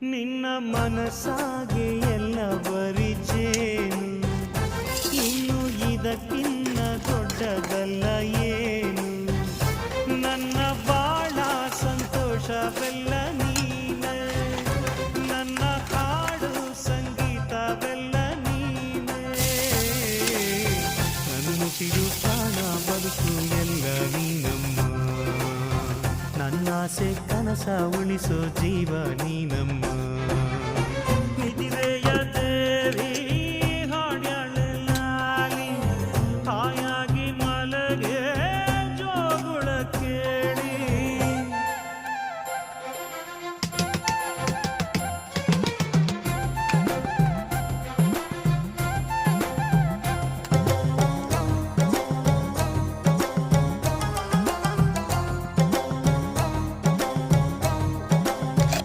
ನಿನ್ನ ಮನಸ್ಸಾಗೆ ಎಲ್ಲ ಬರಿಚೇನು, ಇನ್ನು ಇದಕ್ಕಿನ್ನ ದೊಡ್ಡದಲ್ಲ ಏನು. ನನ್ನ ಬಾಳ ಸಂತೋಷವೆಲ್ಲ ನೀನೆ, ನನ್ನ ಹಾಡು ಸಂಗೀತವೆಲ್ಲ ನೀನೆ. ನನ್ನುಸಿರು ಪ್ರಾಣ ಬದುಕು ಎಲ್ಲ ನೀನಮ್ಮ, ನನ್ನಾಸೆ ಕನಸ ಉಳಿಸೋ ಜೀವ ನೀನಮ್ಮ.